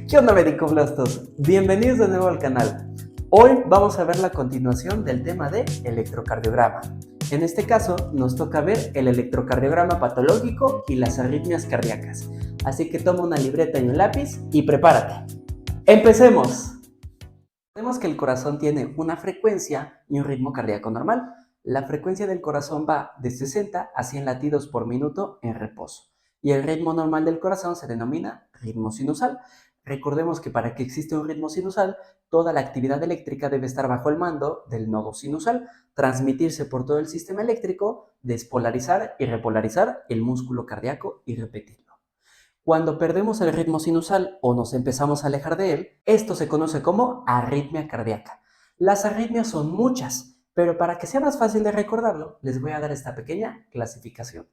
¿Qué onda, medicoblastos? Bienvenidos de nuevo al canal. Hoy vamos a ver la continuación del tema de electrocardiograma. En este caso nos toca ver el electrocardiograma patológico y las arritmias cardíacas. Así que toma una libreta y un lápiz y prepárate. ¡Empecemos! Sabemos que el corazón tiene una frecuencia y un ritmo cardíaco normal. La frecuencia del corazón va de 60 a 100 latidos por minuto en reposo. Y el ritmo normal del corazón se denomina ritmo sinusal. Recordemos que para que exista un ritmo sinusal, toda la actividad eléctrica debe estar bajo el mando del nodo sinusal, transmitirse por todo el sistema eléctrico, despolarizar y repolarizar el músculo cardíaco y repetirlo. Cuando perdemos el ritmo sinusal o nos empezamos a alejar de él, esto se conoce como arritmia cardíaca. Las arritmias son muchas, pero para que sea más fácil de recordarlo, les voy a dar esta pequeña clasificación.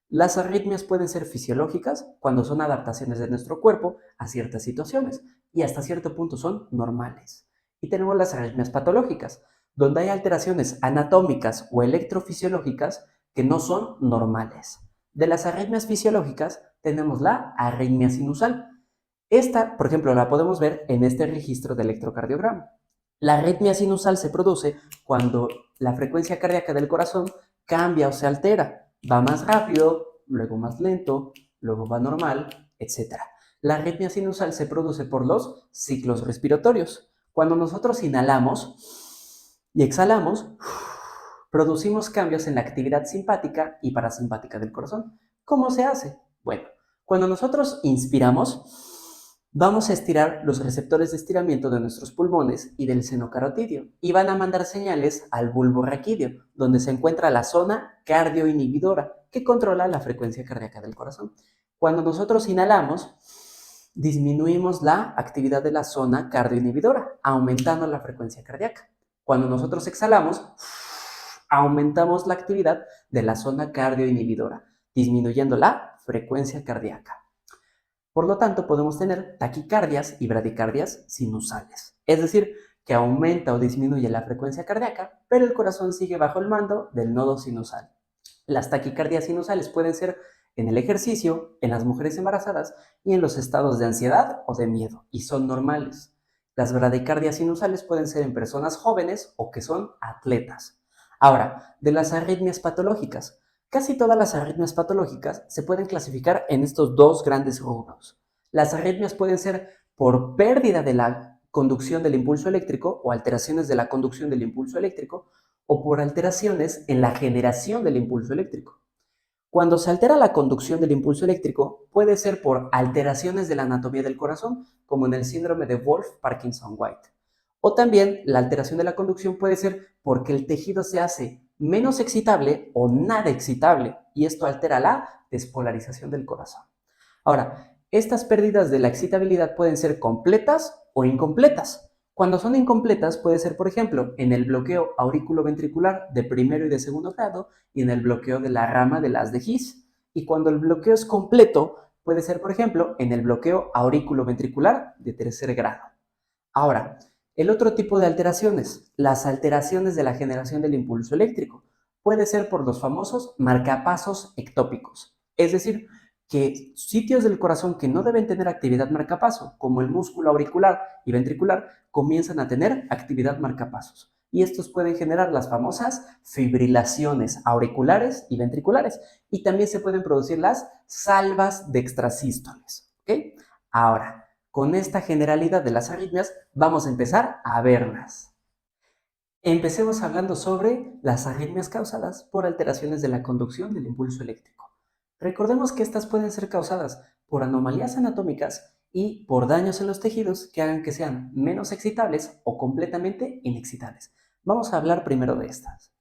Las arritmias pueden ser fisiológicas cuando son adaptaciones de nuestro cuerpo a ciertas situaciones y hasta cierto punto son normales. Y tenemos las arritmias patológicas, donde hay alteraciones anatómicas o electrofisiológicas que no son normales. De las arritmias fisiológicas tenemos la arritmia sinusal. Esta, por ejemplo, la podemos ver en este registro de electrocardiograma. La arritmia sinusal se produce cuando la frecuencia cardíaca del corazón cambia o se altera. Va más rápido, luego más lento, luego va normal, etc. La arritmia sinusal se produce por los ciclos respiratorios. Cuando nosotros inhalamos y exhalamos, producimos cambios en la actividad simpática y parasimpática del corazón. ¿Cómo se hace? Bueno, cuando nosotros inspiramos, vamos a estirar los receptores de estiramiento de nuestros pulmones y del seno carotidio y van a mandar señales al bulbo raquídeo, donde se encuentra la zona cardioinhibidora que controla la frecuencia cardíaca del corazón. Cuando nosotros inhalamos, disminuimos la actividad de la zona cardioinhibidora, aumentando la frecuencia cardíaca. Cuando nosotros exhalamos, aumentamos la actividad de la zona cardioinhibidora, disminuyendo la frecuencia cardíaca. Por lo tanto, podemos tener taquicardias y bradicardias sinusales. Es decir, que aumenta o disminuye la frecuencia cardíaca, pero el corazón sigue bajo el mando del nodo sinusal. Las taquicardias sinusales pueden ser en el ejercicio, en las mujeres embarazadas y en los estados de ansiedad o de miedo, y son normales. Las bradicardias sinusales pueden ser en personas jóvenes o que son atletas. Ahora, de las arritmias patológicas. Casi todas las arritmias patológicas se pueden clasificar en estos dos grandes rubros. Las arritmias pueden ser por pérdida de la conducción del impulso eléctrico o alteraciones de la conducción del impulso eléctrico o por alteraciones en la generación del impulso eléctrico. Cuando se altera la conducción del impulso eléctrico, puede ser por alteraciones de la anatomía del corazón, como en el síndrome de Wolff-Parkinson-White. O también la alteración de la conducción puede ser porque el tejido se hace menos excitable o nada excitable, y esto altera la despolarización del corazón. Ahora, estas pérdidas de la excitabilidad pueden ser completas o incompletas. Cuando son incompletas puede ser, por ejemplo, en el bloqueo auriculoventricular de primero y de segundo grado y en el bloqueo de la rama del haz de His. Y cuando el bloqueo es completo, puede ser, por ejemplo, en el bloqueo auriculoventricular de tercer grado. Ahora, el otro tipo de alteraciones, las alteraciones de la generación del impulso eléctrico, puede ser por los famosos marcapasos ectópicos, es decir, que sitios del corazón que no deben tener actividad marcapaso, como el músculo auricular y ventricular, comienzan a tener actividad marcapasos. Y estos pueden generar las famosas fibrilaciones auriculares y ventriculares. Y también se pueden producir las salvas dextrasístoles. ¿Ok? Ahora, con esta generalidad de las arritmias, vamos a empezar a verlas. Empecemos hablando sobre las arritmias causadas por alteraciones de la conducción del impulso eléctrico. Recordemos que estas pueden ser causadas por anomalías anatómicas y por daños en los tejidos que hagan que sean menos excitables o completamente inexcitables. Vamos a hablar primero de estas.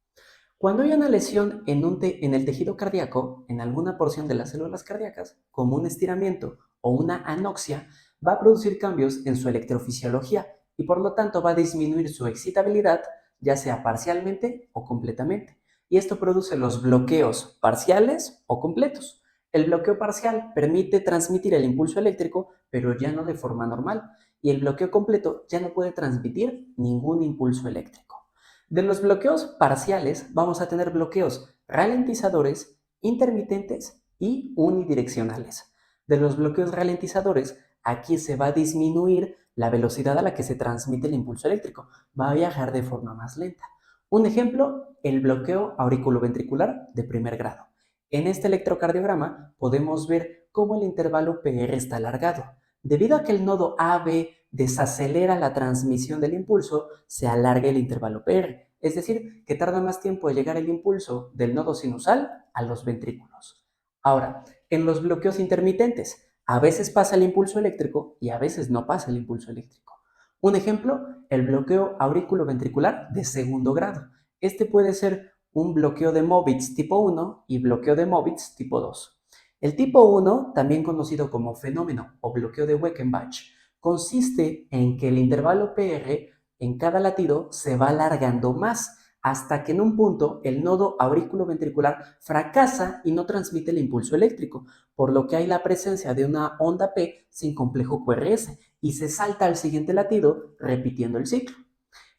Cuando hay una lesión en el tejido cardíaco, en alguna porción de las células cardíacas, como un estiramiento o una anoxia, va a producir cambios en su electrofisiología y por lo tanto va a disminuir su excitabilidad, ya sea parcialmente o completamente. Y esto produce los bloqueos parciales o completos. El bloqueo parcial permite transmitir el impulso eléctrico, pero ya no de forma normal. Y el bloqueo completo ya no puede transmitir ningún impulso eléctrico. De los bloqueos parciales vamos a tener bloqueos ralentizadores, intermitentes y unidireccionales. De los bloqueos ralentizadores aquí se va a disminuir la velocidad a la que se transmite el impulso eléctrico, va a viajar de forma más lenta. Un ejemplo, el bloqueo auriculoventricular de primer grado. En este electrocardiograma podemos ver cómo el intervalo PR está alargado. Debido a que el nodo AB desacelera la transmisión del impulso, se alarga el intervalo PR, es decir, que tarda más tiempo en llegar el impulso del nodo sinusal a los ventrículos. Ahora, en los bloqueos intermitentes, a veces pasa el impulso eléctrico y a veces no pasa el impulso eléctrico. Un ejemplo, el bloqueo auriculoventricular de segundo grado. Este puede ser un bloqueo de Mobitz tipo 1 y bloqueo de Mobitz tipo 2. El tipo 1, también conocido como fenómeno o bloqueo de Weckenbach, consiste en que el intervalo PR en cada latido se va alargando más hasta que en un punto el nodo auriculoventricular fracasa y no transmite el impulso eléctrico, por lo que hay la presencia de una onda P sin complejo QRS y se salta al siguiente latido repitiendo el ciclo.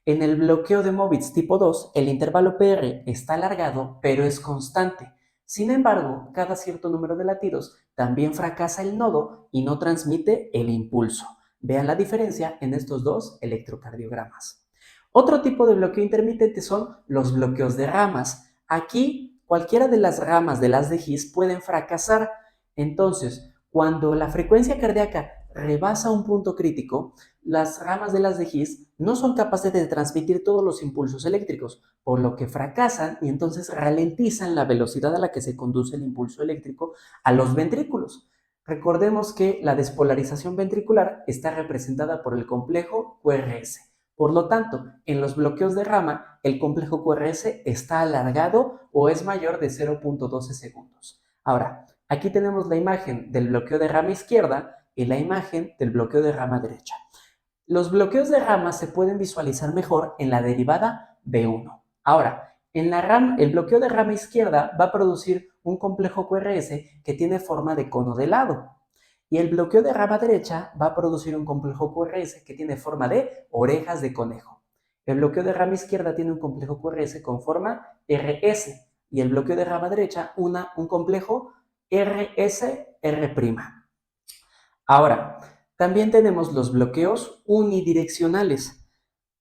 En el bloqueo de Mobitz tipo 2, el intervalo PR está alargado, pero es constante. Sin embargo, cada cierto número de latidos también fracasa el nodo y no transmite el impulso. Vean la diferencia en estos dos electrocardiogramas. Otro tipo de bloqueo intermitente son los bloqueos de ramas. Aquí, cualquiera de las ramas de las de His pueden fracasar. Entonces, cuando la frecuencia cardíaca rebasa un punto crítico, las ramas de las de His no son capaces de transmitir todos los impulsos eléctricos, por lo que fracasan y entonces ralentizan la velocidad a la que se conduce el impulso eléctrico a los ventrículos. Recordemos que la despolarización ventricular está representada por el complejo QRS. Por lo tanto, en los bloqueos de rama, el complejo QRS está alargado o es mayor de 0.12 segundos. Ahora, aquí tenemos la imagen del bloqueo de rama izquierda y la imagen del bloqueo de rama derecha. Los bloqueos de rama se pueden visualizar mejor en la derivada B1. Ahora, el bloqueo de rama izquierda va a producir un complejo QRS que tiene forma de cono de helado. Y el bloqueo de rama derecha va a producir un complejo QRS que tiene forma de orejas de conejo. El bloqueo de rama izquierda tiene un complejo QRS con forma RS y el bloqueo de rama derecha un complejo RS-R'. Ahora, también tenemos los bloqueos unidireccionales.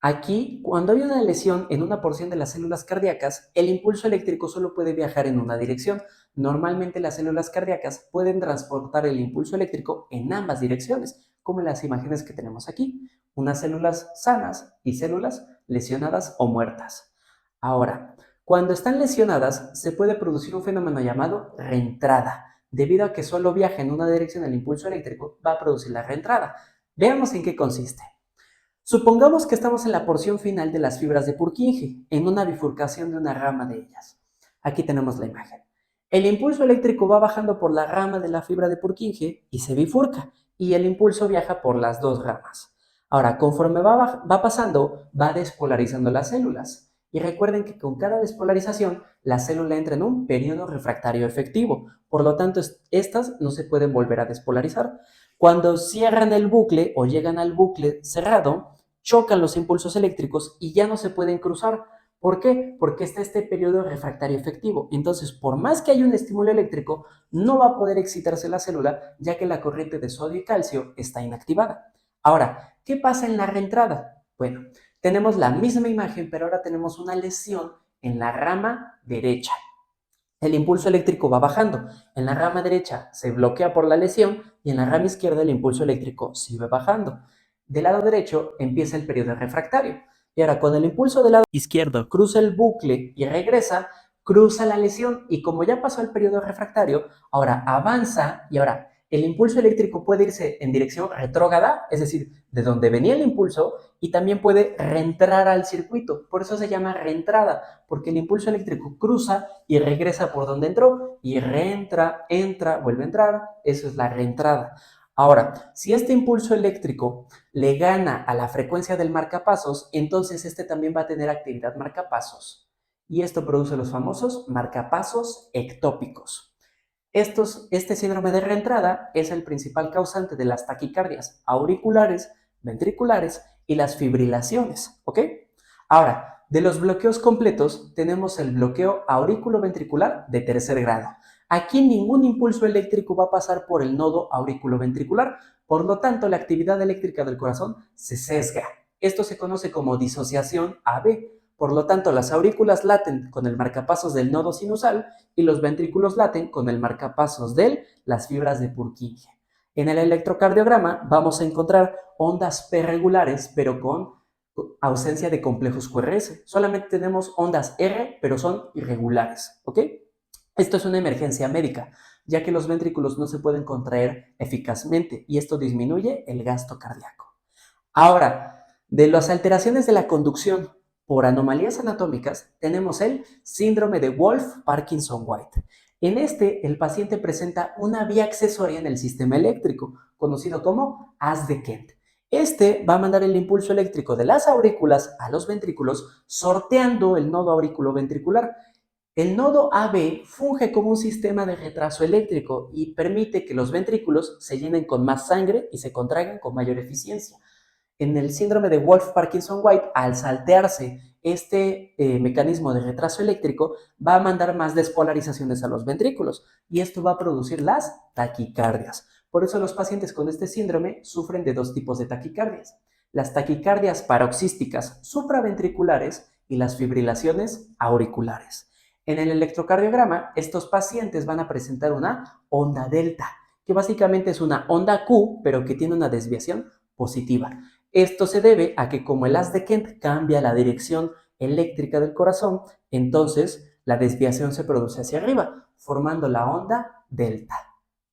Aquí, cuando hay una lesión en una porción de las células cardíacas, el impulso eléctrico solo puede viajar en una dirección. Normalmente las células cardíacas pueden transportar el impulso eléctrico en ambas direcciones, como en las imágenes que tenemos aquí, unas células sanas y células lesionadas o muertas. Ahora, cuando están lesionadas, se puede producir un fenómeno llamado reentrada. Debido a que solo viaja en una dirección el impulso eléctrico, va a producir la reentrada. Veamos en qué consiste. Supongamos que estamos en la porción final de las fibras de Purkinje, en una bifurcación de una rama de ellas. Aquí tenemos la imagen. El impulso eléctrico va bajando por la rama de la fibra de Purkinje y se bifurca, y el impulso viaja por las dos ramas. Ahora, conforme va pasando, va despolarizando las células. Y recuerden que con cada despolarización, la célula entra en un periodo refractario efectivo. Por lo tanto, estas no se pueden volver a despolarizar. Cuando cierran el bucle o llegan al bucle cerrado, chocan los impulsos eléctricos y ya no se pueden cruzar. ¿Por qué? Porque está este periodo refractario efectivo. Entonces, por más que haya un estímulo eléctrico, no va a poder excitarse la célula, ya que la corriente de sodio y calcio está inactivada. Ahora, ¿qué pasa en la reentrada? Bueno, tenemos la misma imagen, pero ahora tenemos una lesión en la rama derecha. El impulso eléctrico va bajando. En la rama derecha se bloquea por la lesión y en la rama izquierda el impulso eléctrico sigue bajando. Del lado derecho empieza el periodo refractario. Y ahora, cuando el impulso del lado izquierdo cruza el bucle y regresa, cruza la lesión y como ya pasó el periodo refractario, ahora avanza y ahora el impulso eléctrico puede irse en dirección retrógrada, es decir, de donde venía el impulso, y también puede reentrar al circuito. Por eso se llama reentrada, porque el impulso eléctrico cruza y regresa por donde entró y reentra, entra, vuelve a entrar. Eso es la reentrada. Ahora, si este impulso eléctrico le gana a la frecuencia del marcapasos, entonces este también va a tener actividad marcapasos. Y esto produce los famosos marcapasos ectópicos. Este síndrome de reentrada es el principal causante de las taquicardias auriculares, ventriculares y las fibrilaciones, ¿ok? Ahora, de los bloqueos completos tenemos el bloqueo auriculoventricular de tercer grado. Aquí ningún impulso eléctrico va a pasar por el nodo auriculoventricular, Por lo tanto, la actividad eléctrica del corazón se sesga. Esto se conoce como disociación AB. Por lo tanto, las aurículas laten con el marcapasos del nodo sinusal y los ventrículos laten con el marcapasos de las fibras de Purkinje. En el electrocardiograma vamos a encontrar ondas P regulares, pero con ausencia de complejos QRS. Solamente tenemos ondas R, pero son irregulares, ¿ok? Esto es una emergencia médica, ya que los ventrículos no se pueden contraer eficazmente y esto disminuye el gasto cardíaco. Ahora, de las alteraciones de la conducción por anomalías anatómicas, tenemos el síndrome de Wolff-Parkinson-White. En este, el paciente presenta una vía accesoria en el sistema eléctrico, conocido como haz de Kent. Este va a mandar el impulso eléctrico de las aurículas a los ventrículos, sorteando el nodo auriculoventricular. El nodo AB funge como un sistema de retraso eléctrico y permite que los ventrículos se llenen con más sangre y se contraigan con mayor eficiencia. En el síndrome de Wolff-Parkinson-White, al saltearse este mecanismo de retraso eléctrico, va a mandar más despolarizaciones a los ventrículos y esto va a producir las taquicardias. Por eso los pacientes con este síndrome sufren de dos tipos de taquicardias: las taquicardias paroxísticas supraventriculares y las fibrilaciones auriculares. En el electrocardiograma, estos pacientes van a presentar una onda delta, que básicamente es una onda Q, pero que tiene una desviación positiva. Esto se debe a que como el haz de Kent cambia la dirección eléctrica del corazón, entonces la desviación se produce hacia arriba, formando la onda delta.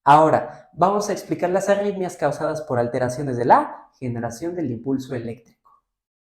Ahora, vamos a explicar las arritmias causadas por alteraciones de la generación del impulso eléctrico.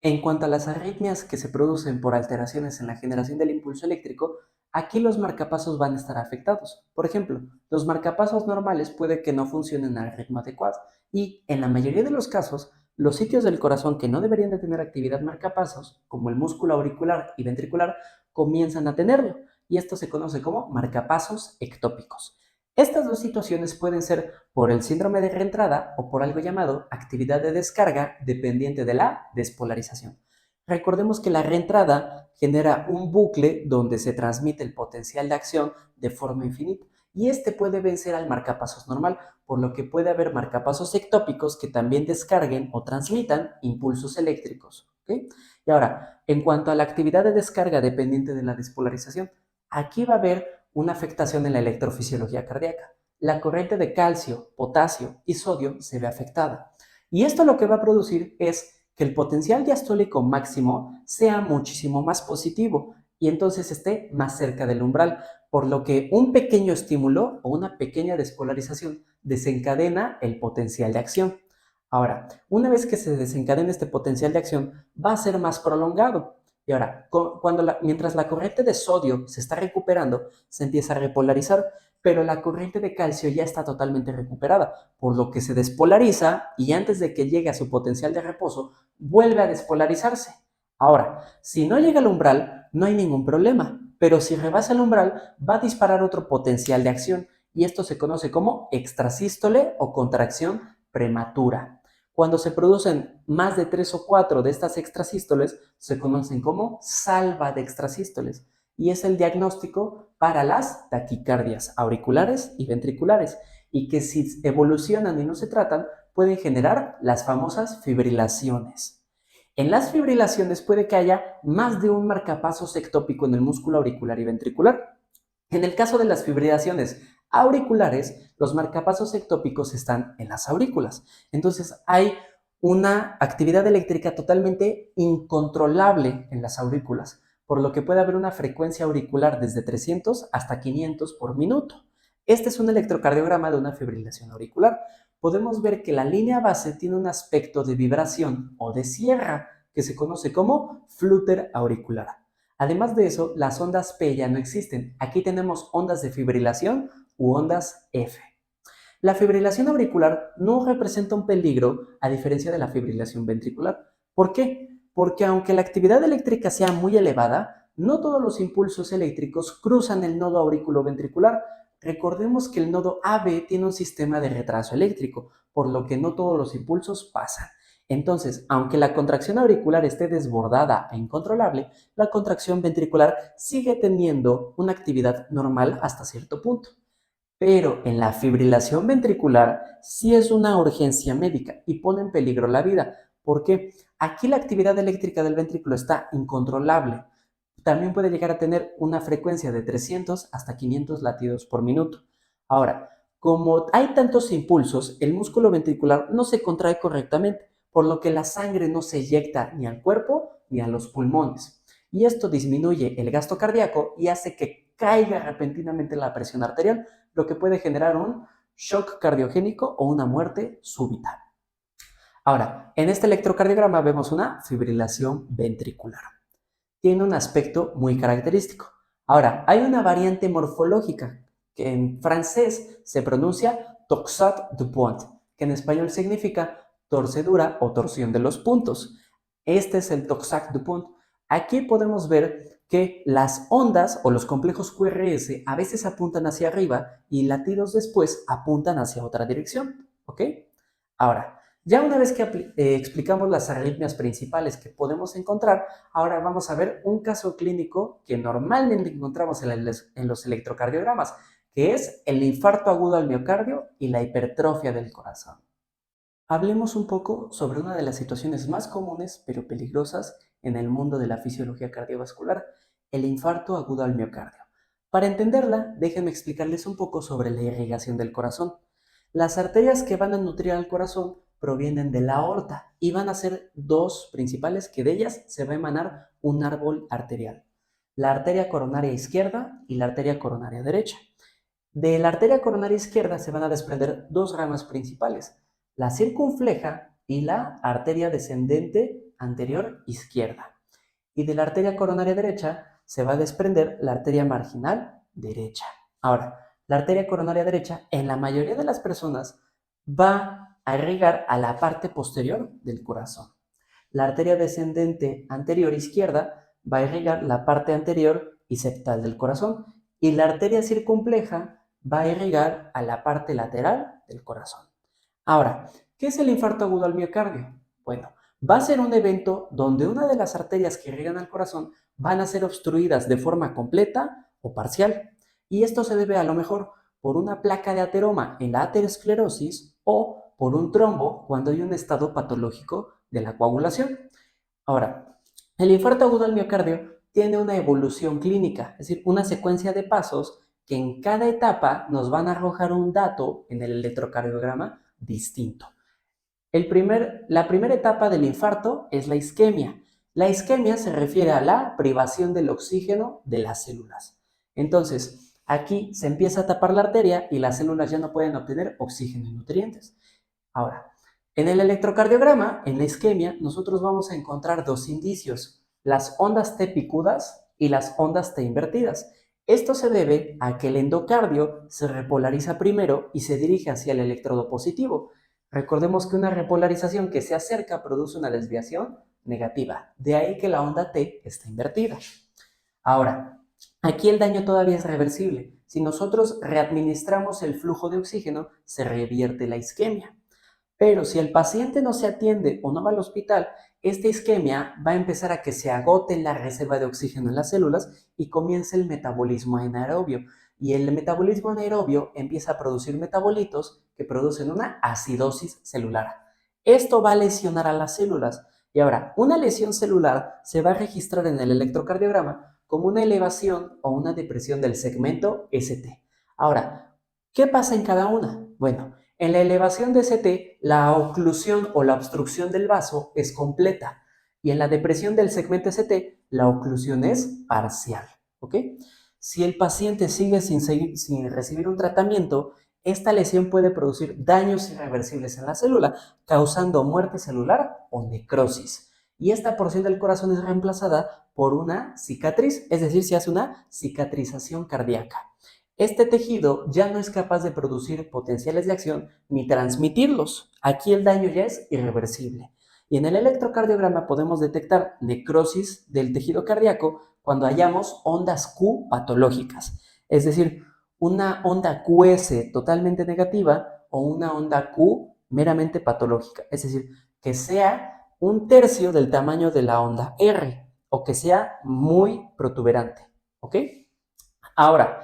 En cuanto a las arritmias que se producen por alteraciones en la generación del impulso eléctrico, aquí los marcapasos van a estar afectados. Por ejemplo, los marcapasos normales puede que no funcionen al ritmo adecuado y, en la mayoría de los casos, los sitios del corazón que no deberían de tener actividad marcapasos, como el músculo auricular y ventricular, comienzan a tenerlo, y esto se conoce como marcapasos ectópicos. Estas dos situaciones pueden ser por el síndrome de reentrada o por algo llamado actividad de descarga dependiente de la despolarización. Recordemos que la reentrada genera un bucle donde se transmite el potencial de acción de forma infinita y este puede vencer al marcapasos normal, por lo que puede haber marcapasos ectópicos que también descarguen o transmitan impulsos eléctricos. ¿Okay? Y ahora, en cuanto a la actividad de descarga dependiente de la despolarización, aquí va a haber una afectación en la electrofisiología cardíaca. La corriente de calcio, potasio y sodio se ve afectada. Y esto lo que va a producir es que el potencial diastólico máximo sea muchísimo más positivo y entonces esté más cerca del umbral, por lo que un pequeño estímulo o una pequeña despolarización desencadena el potencial de acción. Ahora, una vez que se desencadena este potencial de acción, va a ser más prolongado. Y ahora, mientras la corriente de sodio se está recuperando, se empieza a repolarizar, pero la corriente de calcio ya está totalmente recuperada, por lo que se despolariza y antes de que llegue a su potencial de reposo, vuelve a despolarizarse. Ahora, si no llega al umbral, no hay ningún problema, pero si rebasa el umbral, va a disparar otro potencial de acción y esto se conoce como extrasístole o contracción prematura. Cuando se producen más de 3 o 4 de estas extrasístoles, se conocen como salva de extrasístoles y es el diagnóstico para las taquicardias auriculares y ventriculares y que si evolucionan y no se tratan, pueden generar las famosas fibrilaciones. En las fibrilaciones puede que haya más de un marcapasos ectópico en el músculo auricular y ventricular. En el caso de las fibrilaciones auriculares, los marcapasos ectópicos están en las aurículas. Entonces hay una actividad eléctrica totalmente incontrolable en las aurículas, por lo que puede haber una frecuencia auricular desde 300 hasta 500 por minuto. Este es un electrocardiograma de una fibrilación auricular. Podemos ver que la línea base tiene un aspecto de vibración o de sierra que se conoce como flúter auricular. Además de eso, las ondas P ya no existen. Aquí tenemos ondas de fibrilación u ondas F. La fibrilación auricular no representa un peligro a diferencia de la fibrilación ventricular. ¿Por qué? Porque aunque la actividad eléctrica sea muy elevada, no todos los impulsos eléctricos cruzan el nodo auriculoventricular. Recordemos que el nodo AB tiene un sistema de retraso eléctrico, por lo que no todos los impulsos pasan. Entonces, aunque la contracción auricular esté desbordada e incontrolable, la contracción ventricular sigue teniendo una actividad normal hasta cierto punto. Pero en la fibrilación ventricular sí es una urgencia médica y pone en peligro la vida. ¿Por qué? Aquí la actividad eléctrica del ventrículo está incontrolable. También puede llegar a tener una frecuencia de 300 hasta 500 latidos por minuto. Ahora, como hay tantos impulsos, el músculo ventricular no se contrae correctamente, por lo que la sangre no se eyecta ni al cuerpo ni a los pulmones. Y esto disminuye el gasto cardíaco y hace que caiga repentinamente la presión arterial, lo que puede generar un shock cardiogénico o una muerte súbita. Ahora, en este electrocardiograma vemos una fibrilación ventricular. Tiene un aspecto muy característico. Ahora, hay una variante morfológica que en francés se pronuncia toxat du point, que en español significa torcedura o torsión de los puntos. Este es el toxat du point. Aquí podemos ver que las ondas o los complejos QRS a veces apuntan hacia arriba y latidos después apuntan hacia otra dirección. ¿Ok? Ahora, ya una vez que explicamos las arritmias principales que podemos encontrar, ahora vamos a ver un caso clínico que normalmente encontramos en los electrocardiogramas, que es el infarto agudo al miocardio y la hipertrofia del corazón. Hablemos un poco sobre una de las situaciones más comunes pero peligrosas en el mundo de la fisiología cardiovascular, el infarto agudo al miocardio. Para entenderla, déjenme explicarles un poco sobre la irrigación del corazón. Las arterias que van a nutrir al corazón provienen de la aorta y van a ser dos principales, que de ellas se va a emanar un árbol arterial: la arteria coronaria izquierda y la arteria coronaria derecha. De la arteria coronaria izquierda se van a desprender dos ramas principales: la circunfleja y la arteria descendente anterior izquierda. Y de la arteria coronaria derecha se va a desprender la arteria marginal derecha. Ahora, la arteria coronaria derecha en la mayoría de las personas va a irrigar a la parte posterior del corazón. La arteria descendente anterior izquierda va a irrigar la parte anterior y septal del corazón, y la arteria circunfleja va a irrigar a la parte lateral del corazón. Ahora, ¿qué es el infarto agudo al miocardio? Bueno, va a ser un evento donde una de las arterias que irrigan al corazón van a ser obstruidas de forma completa o parcial. Y esto se debe a lo mejor por una placa de ateroma en la aterosclerosis o por un trombo cuando hay un estado patológico de la coagulación. Ahora, el infarto agudo al miocardio tiene una evolución clínica, es decir, una secuencia de pasos que en cada etapa nos van a arrojar un dato en el electrocardiograma distinto. La primera etapa del infarto es la isquemia. La isquemia se refiere a la privación del oxígeno de las células. Entonces, aquí se empieza a tapar la arteria y las células ya no pueden obtener oxígeno y nutrientes. Ahora, en el electrocardiograma, en la isquemia, nosotros vamos a encontrar dos indicios: las ondas T picudas y las ondas T invertidas. Esto se debe a que el endocardio se repolariza primero y se dirige hacia el electrodo positivo. Recordemos que una repolarización que se acerca produce una desviación negativa, de ahí que la onda T está invertida. Ahora, aquí el daño todavía es reversible. Si nosotros readministramos el flujo de oxígeno, se revierte la isquemia. Pero si el paciente no se atiende o no va al hospital, esta isquemia va a empezar a que se agote la reserva de oxígeno en las células y comience el metabolismo anaerobio. Y el metabolismo anaerobio empieza a producir metabolitos que producen una acidosis celular. Esto va a lesionar a las células. Y ahora, una lesión celular se va a registrar en el electrocardiograma como una elevación o una depresión del segmento ST. Ahora, ¿qué pasa en cada una? Bueno, en la elevación de ST, la oclusión o la obstrucción del vaso es completa, y en la depresión del segmento ST, la oclusión es parcial. ¿Ok? Si el paciente sigue sin recibir un tratamiento, esta lesión puede producir daños irreversibles en la célula, causando muerte celular o necrosis. Y esta porción del corazón es reemplazada por una cicatriz, es decir, se hace una cicatrización cardíaca. Este tejido ya no es capaz de producir potenciales de acción ni transmitirlos. Aquí el daño ya es irreversible. Y en el electrocardiograma podemos detectar necrosis del tejido cardíaco cuando hallamos ondas Q patológicas, es decir, una onda QS totalmente negativa o una onda Q meramente patológica, es decir, que sea un tercio del tamaño de la onda R o que sea muy protuberante. ¿Ok? Ahora,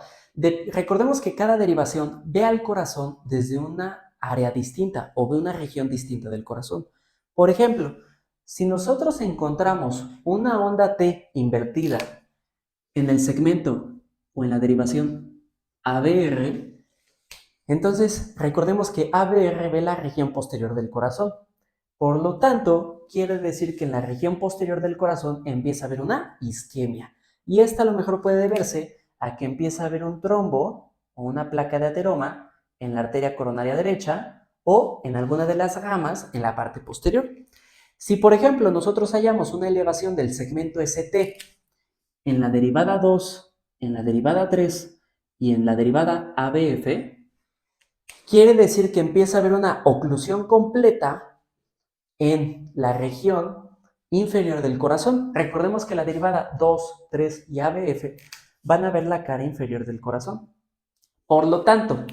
Recordemos que cada derivación ve al corazón desde una área distinta o ve una región distinta del corazón. Por ejemplo, si nosotros encontramos una onda T invertida en el segmento o en la derivación ABR, entonces recordemos que ABR ve la región posterior del corazón. Por lo tanto, quiere decir que en la región posterior del corazón empieza a haber una isquemia. Y esta a lo mejor puede deberse a que empieza a haber un trombo o una placa de ateroma en la arteria coronaria derecha o en alguna de las ramas en la parte posterior. Si, por ejemplo, nosotros hallamos una elevación del segmento ST en la derivada 2, en la derivada 3 y en la derivada ABF, quiere decir que empieza a haber una oclusión completa en la región inferior del corazón. Recordemos que la derivada 2, 3 y ABF van a ver la cara inferior del corazón. Por lo tanto,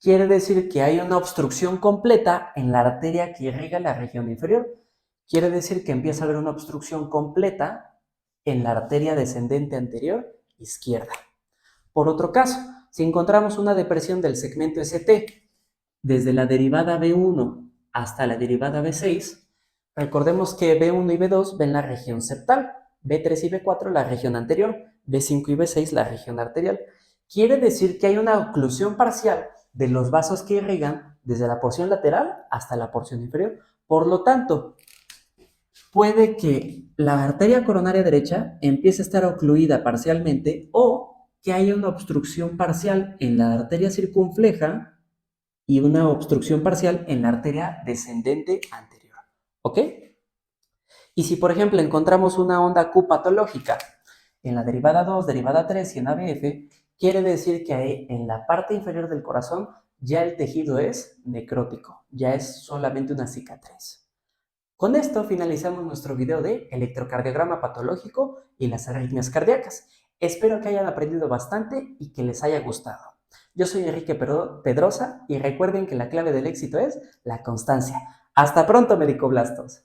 quiere decir que hay una obstrucción completa en la arteria que irriga la región inferior. Quiere decir que empieza a haber una obstrucción completa en la arteria descendente anterior izquierda. Por otro caso, si encontramos una depresión del segmento ST desde la derivada B1 hasta la derivada B6, recordemos que B1 y B2 ven la región septal, B3 y B4 la región anterior, B5 y B6 la región arterial. Quiere decir que hay una oclusión parcial de los vasos que irrigan desde la porción lateral hasta la porción inferior. Por lo tanto, puede que la arteria coronaria derecha empiece a estar ocluida parcialmente o que haya una obstrucción parcial en la arteria circunfleja y una obstrucción parcial en la arteria descendente anterior. ¿Ok? Y si, por ejemplo, encontramos una onda Q patológica en la derivada 2, derivada 3 y en ABF, quiere decir que en la parte inferior del corazón ya el tejido es necrótico, ya es solamente una cicatriz. Con esto finalizamos nuestro video de electrocardiograma patológico y las arritmias cardíacas. Espero que hayan aprendido bastante y que les haya gustado. Yo soy Enrique Pedrosa y recuerden que la clave del éxito es la constancia. Hasta pronto, médico Blastos.